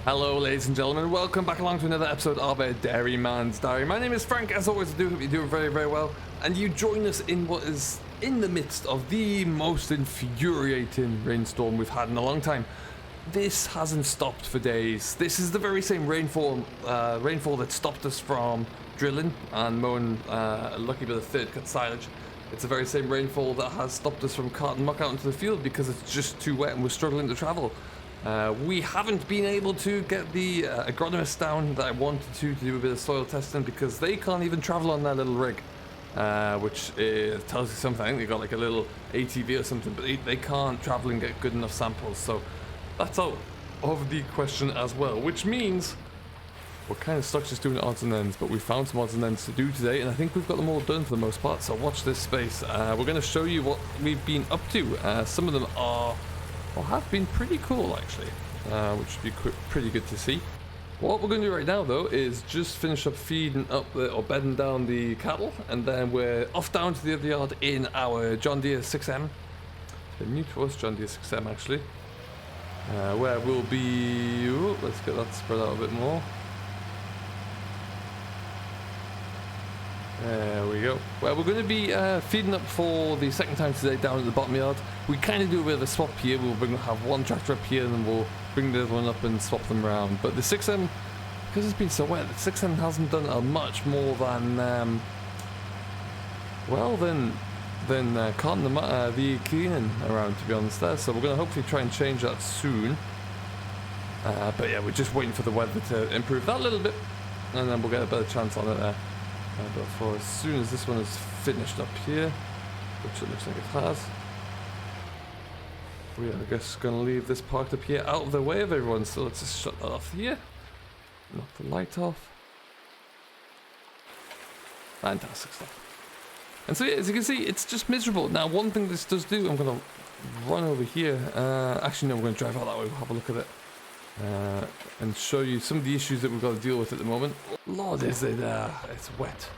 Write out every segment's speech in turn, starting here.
Hello ladies and gentlemen, welcome back along to another episode of a Dairyman's Diary. My name is Frank, as always I do hope you're doing very well, and you join us in what is in the midst of the most infuriating rainstorm we've had in a long time. This hasn't stopped for days. This is the very same rainfall that stopped us from drilling and mowing lucky bit of third cut silage. It's the very same rainfall that has stopped us from carting muck out into the field because it's just too wet and we're struggling to travel. We haven't been able to get the agronomists down that I wanted to do a bit of soil testing because they can't even travel on their little rig, which tells you something. I think they got like a little ATV or something, but they can't travel and get good enough samples. So that's out of the question as well, which means we're kind of stuck just doing odds and ends, but we found some odds and ends to do today, and I think we've got them all done for the most part. So watch this space. We're going to show you what we've been up to. Some of them are, or have been, pretty cool actually, which should be pretty good to see. What we're going to do right now though is just finish up feeding up or bedding down the cattle, and then we're off down to the other yard in our John Deere 6M. They're new to us, John Deere 6M actually, where we'll be, let's get that spread out a bit more. There we go. Well, we're going to be feeding up for the second time today down at the bottom yard. We kind of do a bit of a swap here. We'll have one tractor up here and then we'll bring the other one up and swap them around. But the 6M, because it's been so wet, the 6M hasn't done much more than, carting the cleaning around, to be honest there. So we're going to hopefully try and change that soon. But yeah, we're just waiting for the weather to improve that a little bit, and then we'll get a better chance on it there. But for as soon as this one is finished up here, which it looks like it has, we are, I guess, going to leave this parked up here out of the way of everyone. So let's just shut that off here. Knock the light off. Fantastic stuff. And so yeah, as you can see, it's just miserable. Now, one thing this does do, I'm going to run over here. Actually, no, we're going to drive out that way. We'll have a look at it. And show you some of the issues that we've got to deal with at the moment. Lord, is it it's wet.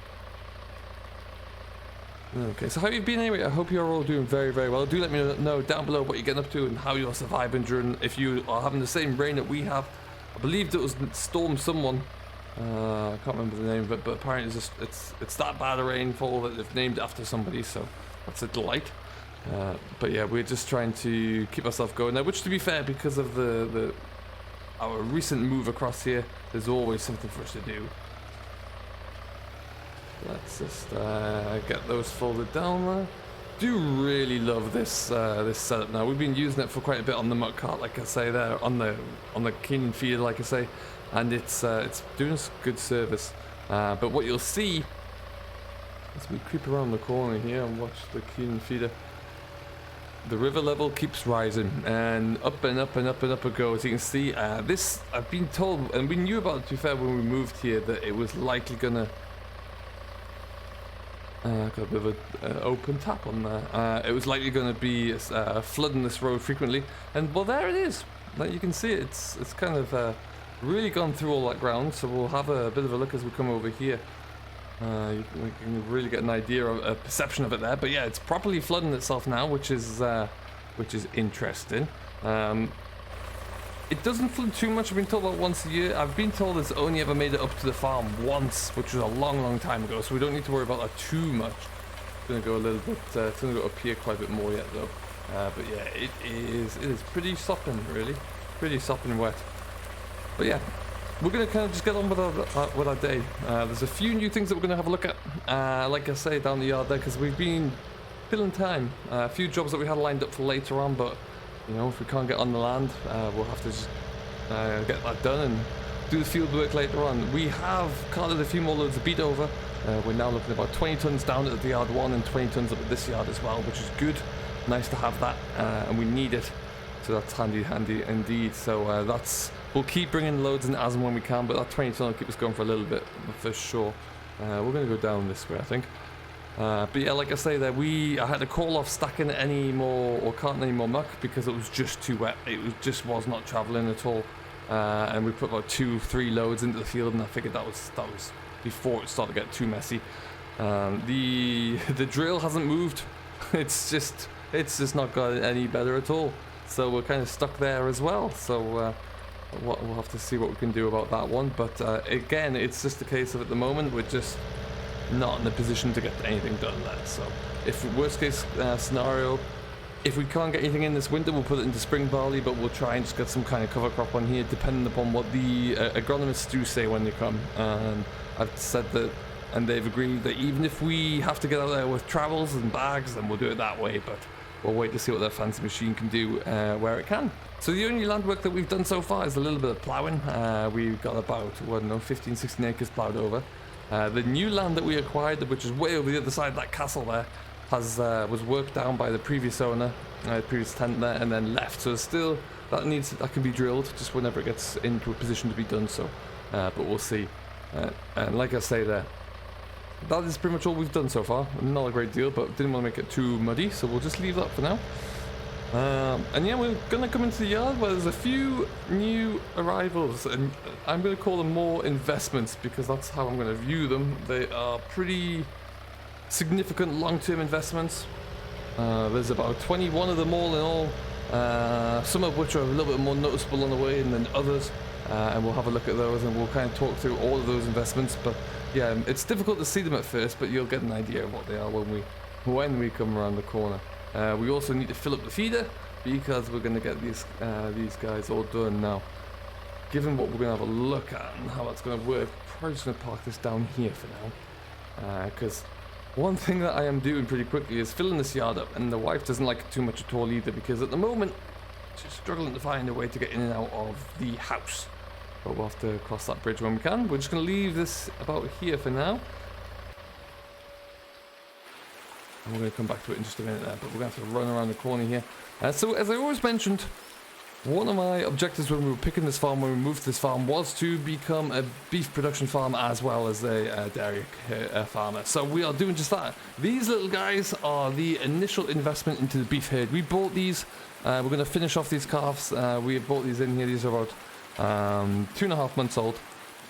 Okay, so how have you been anyway? I hope you're all doing very well. Do let me know down below what you're getting up to and how you're surviving during, if you are having the same rain that we have. I believed it was Storm someone, I can't remember the name of it, but apparently it's that bad a rainfall that they've named after somebody, so that's a delight. But yeah, we're just trying to keep ourselves going now, which, to be fair, because of our recent move across here, there's always something for us to do. Let's just get those folded down there. Do really love this this setup now. We've been using it for quite a bit on the muck cart, like I say there, on the cleaning feeder, like I say, and it's doing us good service. But what you'll see as we creep around the corner here and watch the cleaning feeder, the river level keeps rising, and up and up and up and up it goes. You can see this, I've been told, and we knew about it, to be fair, when we moved here, that it was likely gonna got a bit of an open tap on there. It was likely going to be flooding this road frequently, and well, there it is. Like you can see, it's kind of really gone through all that ground. So we'll have a bit of a look as we come over here. We can really get an idea of a perception of it there. But yeah, it's properly flooding itself now, which is interesting. It doesn't flood too much. I've been told about once a year. I've been told it's only ever made it up to the farm once, which was a long time ago, so we don't need to worry about that too much. It's going to go a little bit, it's going to go up here quite a bit more yet though. But yeah, it is pretty sopping, really. Pretty sopping wet. But yeah, we're going to kind of just get on with our day. There's a few new things that we're going to have a look at, like I say, down the yard there, because we've been filling time. A few jobs that we had lined up for later on, but you know, if we can't get on the land, we'll have to just get that done and do the field work later on. We have carted a few more loads of beet over. We're now looking at about 20 tons down at the yard one and 20 tons up at this yard as well, which is good. Nice to have that, and we need it. So that's handy indeed. So we'll keep bringing loads in as and when we can, but that 20 ton will keep us going for a little bit for sure. We're going to go down this way, I think. But yeah, like I say there, I had to call off stacking any more or carting any more muck because it was just too wet. It was not travelling at all, and we put about 2-3 loads into the field, and I figured that was before it started to get too messy. The drill hasn't moved. It's just not got any better at all. So we're kind of stuck there as well. So We'll have to see what we can do about that one. But again, it's just a case of at the moment we're just not in a position to get anything done there. So if worst case scenario, if we can't get anything in this winter, we'll put it into spring barley, but we'll try and just get some kind of cover crop on here, depending upon what the agronomists do say when they come. And I've said that, and they've agreed that even if we have to get out there with travels and bags, then we'll do it that way. But we'll wait to see what that fancy machine can do where it can. So the only land work that we've done so far is a little bit of ploughing. We've got about, I don't know, 15, 16 acres ploughed over. The new land that we acquired, which is way over the other side of that castle there, was worked down by the previous owner, previous tenant there, and then left. So still that can be drilled just whenever it gets into a position to be done. So, but we'll see. And like I say there, that is pretty much all we've done so far. Not a great deal, but didn't want to make it too muddy, so we'll just leave that for now. And yeah, we're gonna come into the yard where there's a few new arrivals, and I'm gonna call them more investments because that's how I'm gonna view them. They are pretty significant long-term investments. There's about 21 of them all in all, some of which are a little bit more noticeable on the way than others, and we'll have a look at those and we'll kind of talk through all of those investments. But yeah, it's difficult to see them at first, but you'll get an idea of what they are when we come around the corner. We also need to fill up the feeder because we're going to get these guys all done now. Given what we're going to have a look at and how that's going to work, probably just going to park this down here for now, because one thing that I am doing pretty quickly is filling this yard up, and the wife doesn't like it too much at all either, because at the moment she's struggling to find a way to get in and out of the house. But we'll have to cross that bridge when we can. We're just going to leave this about here for now. And we're going to come back to it in just a minute there, but we're going to have to run around the corner here. So as I always mentioned, one of my objectives when we were picking this farm, when we moved to this farm, was to become a beef production farm as well as a dairy farmer. So we are doing just that. These little guys are the initial investment into the beef herd. We bought these. We're going to finish off these calves. We have bought these in here. These are about 2.5 months old.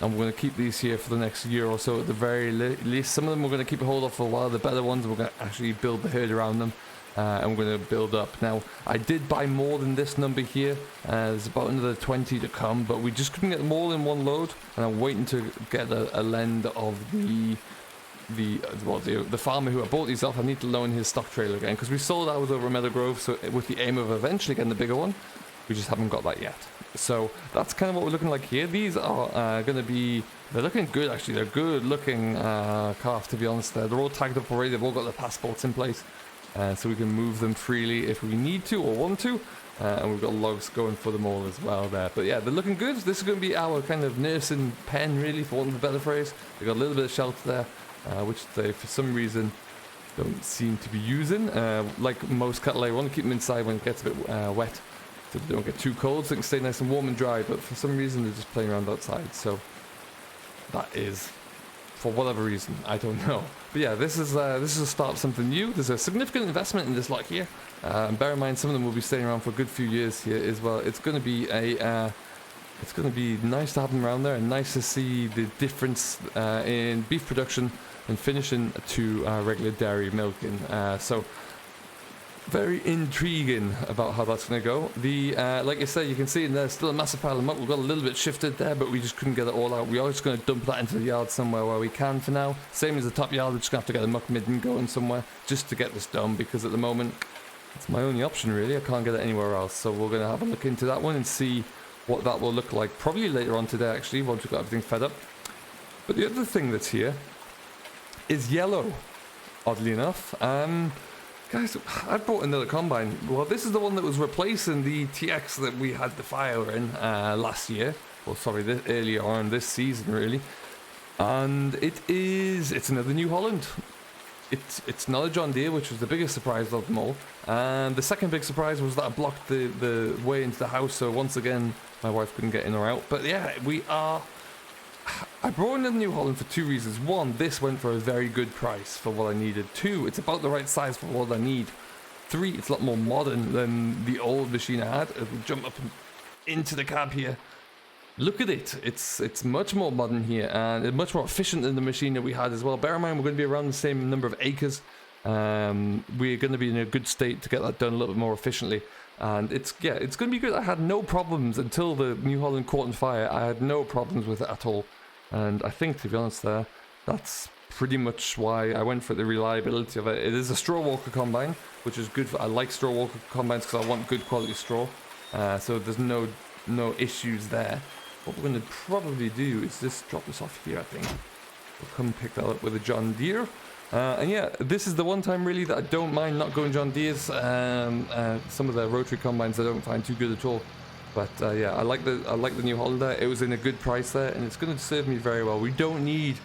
And we're going to keep these here for the next year or so at the very least. Some of them we're going to keep a hold of for a while. The better ones, we're going to actually build the herd around them. And we're going to build up. Now, I did buy more than this number here. There's about another 20 to come, but we just couldn't get them all in one load. And I'm waiting to get a lend of the farmer who I bought these off. I need to loan his stock trailer again, because we sold ours over at Meadow Grove, so with the aim of eventually getting the bigger one. We just haven't got that yet. So that's kind of what we're looking like here. These are going to be, they're looking good actually. They're good looking calf, to be honest. They're all tagged up already. They've all got their passports in place. So we can move them freely if we need to or want to. And we've got logs going for them all as well there. But yeah, they're looking good. This is going to be our kind of nursing pen, really, for want of a better phrase. They've got a little bit of shelter there, which they, for some reason, don't seem to be using. Like most cattle, I want to keep them inside when it gets a bit wet, so they don't get too cold, so they can stay nice and warm and dry. But for some reason, they're just playing around outside. So that is, for whatever reason, I don't know. But yeah, this is a start of something new. There's a significant investment in this lot here. Bear in mind, some of them will be staying around for a good few years here as well. It's going to be it's going to be nice to have them around there, and nice to see the difference in beef production and finishing to regular dairy milking. So very intriguing about how that's going to go. Like I said, you can see in there still a massive pile of muck. We've got a little bit shifted there, but we just couldn't get it all out. We are just going to dump that into the yard somewhere where we can for now. Same as the top yard, we're just going to have to get the muck midden going somewhere just to get this done, because at the moment it's my only option really. I can't get it anywhere else. So we're going to have a look into that one and see what that will look like, probably later on today actually, once we've got everything fed up. But the other thing that's here is yellow, oddly enough. Guys, I bought another combine. Well, this is the one that was replacing the TX that we had the fire in last year. Well, sorry, earlier on this season, really. And it's another New Holland. It's not a John Deere, which was the biggest surprise of them all. And the second big surprise was that I blocked the way into the house, so once again, my wife couldn't get in or out. But yeah, I brought in a New Holland for two reasons. One, this went for a very good price for what I needed. Two, it's about the right size for what I need. Three, it's a lot more modern than the old machine I had. If we jump up into the cab here, look at it. It's much more modern here, and it's much more efficient than the machine that we had as well. Bear in mind, we're going to be around the same number of acres. we're going to be in a good state to get that done a little bit more efficiently. And it's going to be good. I had no problems until the New Holland caught on fire. I had no problems with it at all. And I think, to be honest there, that's pretty much why I went for the reliability of it. It is a straw walker combine, which is good. I like straw walker combines because I want good quality straw. So there's no issues there. What we're going to probably do is just drop this off here, I think. We'll come pick that up with a John Deere. And yeah, this is the one time really that I don't mind not going John Deere's. Some of the rotary combines I don't find too good at all. But yeah, I like the New Holland there. It was in a good price there, and it's going to serve me very well. We don't need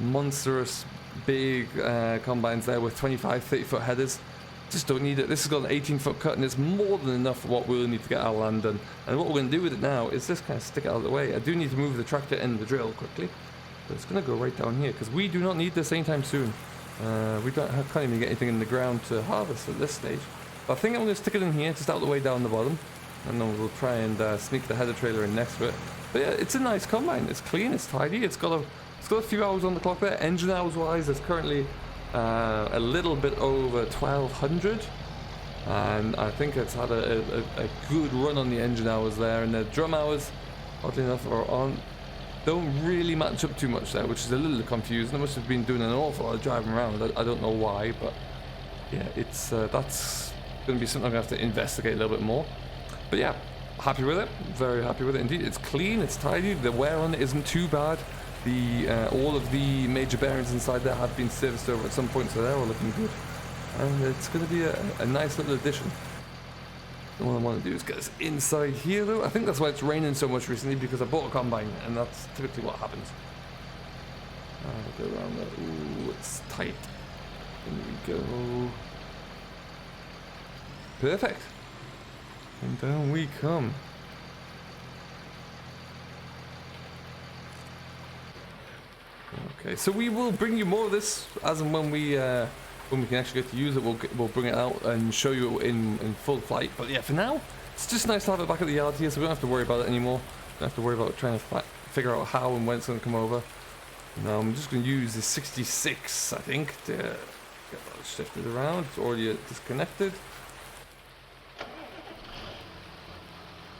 monstrous big combines there with 25-30 foot headers. Just don't need it. This has got an 18-foot cut, and it's more than enough for what we'll need to get our land done. And what we're going to do with it now is just kind of stick it out of the way. I do need to move the tractor and the drill quickly, but it's going to go right down here because we do not need this anytime soon. We can't even get anything in the ground to harvest at this stage. But I think I'm going to stick it in here, just out the way down the bottom, and then we'll try and sneak the header trailer in next to it. But yeah, it's a nice combine. It's clean, it's tidy, it's got a few hours on the clock there. Engine hours wise, it's currently a little bit over 1200, and I think it's had a good run on the engine hours there, and the drum hours, oddly enough, don't really match up too much there, which is a little confusing. I must have been doing an awful lot of driving around. I don't know why, but yeah, it's that's going to be something I'm going to have to investigate a little bit more. But yeah, happy with it. Very happy with it indeed. It's clean, it's tidy. The wear on it isn't too bad. All of the major bearings inside there have been serviced over at some point, so they're all looking good. And it's going to be a nice little addition. And what I want to do is get us inside here, though. I think that's why it's raining so much recently, because I bought a combine, and that's typically what happens. Go around there. Ooh, it's tight. There we go. Perfect. And down we come. Okay, so we will bring you more of this as and when we can actually get to use it. We'll bring it out and show you in full flight. But yeah, for now, it's just nice to have it back at the yard here, so we don't have to worry about it anymore. Don't have to worry about trying to figure out how and when it's going to come over. Now I'm just going to use the 66, I think, to get that shifted around. It's already disconnected.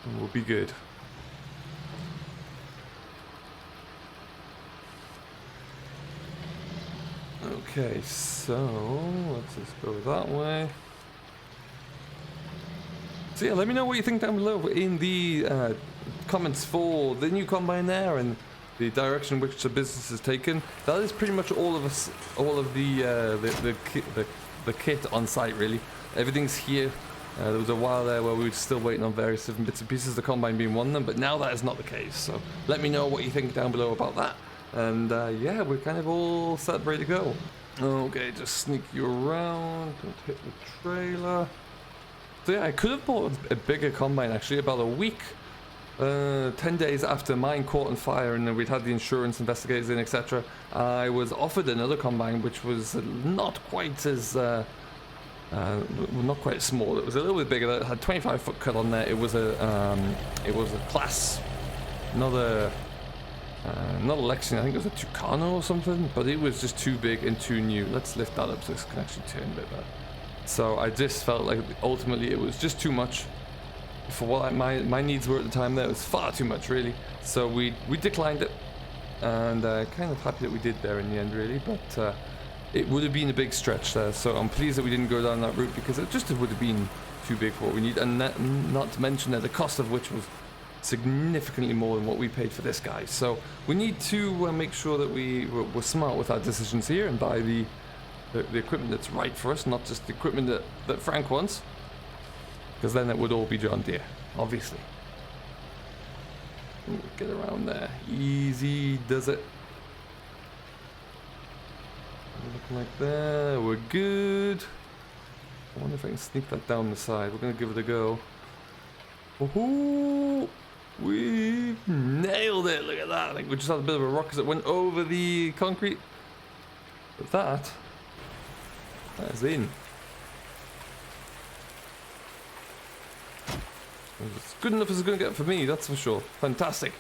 And we'll be good. Okay, so let's just go that way. So yeah, let me know what you think down below in the comments for the new combine there and the direction which the business has taken. That is pretty much all of the kit on site really. Everything's here. There was a while there where we were still waiting on various different bits and pieces, the combine being one of them, but now that is not the case. So let me know what you think down below about that. And yeah, we're kind of all set, ready to go. Okay, just sneak you around, don't hit the trailer. So yeah, I could have bought a bigger combine actually, about a week, 10 days after mine caught on fire, and then we'd had the insurance investigators in, etc. I was offered another combine which was not quite as not quite small. It was a little bit bigger. It had 25-foot cut on there. It was a class, not a Lexington. I think it was a Tucano or something, but it was just too big and too new. Let's lift that up so this can actually turn a bit better. So I just felt like ultimately it was just too much for what my needs were at the time. There, it was far too much really. So we declined it, and kind of happy that we did there in the end really. But it would have been a big stretch there, so I'm pleased that we didn't go down that route, because it just would have been too big for what we need, and not to mention that the cost of which was significantly more than what we paid for this guy. So we need to make sure that we're smart with our decisions here and buy the equipment that's right for us, not just the equipment that Frank wants, because then it would all be John Deere, obviously. Ooh, get around there, easy does it. Looking like that, we're good. I wonder if I can sneak that down the side. We're gonna give it a go. Woohoo! We nailed it! Look at that! I think we just had a bit of a rock as it went over the concrete. But that is in. It's good enough as it's gonna get for me, that's for sure. Fantastic.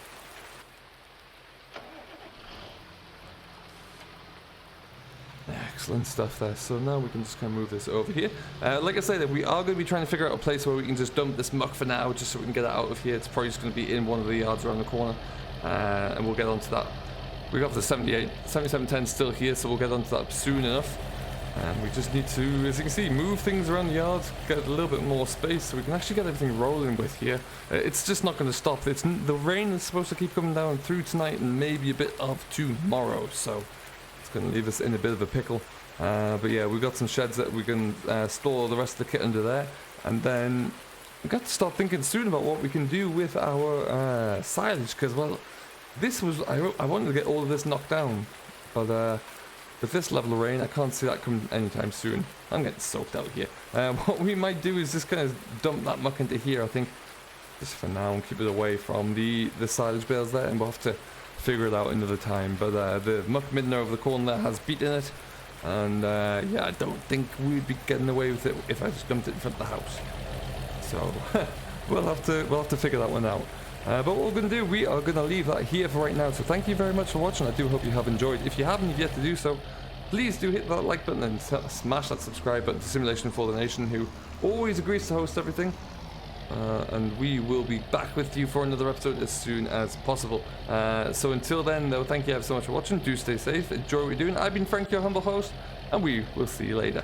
Excellent stuff there. So now we can just kind of move this over here. Like I said, we are going to be trying to figure out a place where we can just dump this muck for now, just so we can get it out of here. It's probably just going to be in one of the yards around the corner, and we'll get onto that. We got the 7710 still here, so we'll get onto that soon enough. And we just need to, as you can see, move things around the yard, get a little bit more space so we can actually get everything rolling with here. It's just not going to stop. The rain is supposed to keep coming down through tonight and maybe a bit of tomorrow, so it's going to leave us in a bit of a pickle. But yeah, we've got some sheds that we can store the rest of the kit under there, and then we've got to start thinking soon about what we can do with our silage, because, well, this was, I wanted to get all of this knocked down, but with this level of rain, I can't see that coming anytime soon. I'm getting soaked out here. What we might do is just kind of dump that muck into here, I think, just for now, and keep it away from the silage bales there, and we'll have to figure it out another time. But the muck midden over the corner there has beat in it, and yeah, I don't think we'd be getting away with it if I just dumped it in front of the house. So we'll have to figure that one out. But what we're going to do, we are going to leave that here for right now. So thank you very much for watching. I do hope you have enjoyed. If you haven't yet to do so, please do hit that like button and smash that subscribe button to Simulation for the Nation, who always agrees to host everything. And we will be back with you for another episode as soon as possible. So until then, though, thank you so much for watching. Do stay safe, enjoy what you're doing. I've been Frank, your humble host, and we will see you later.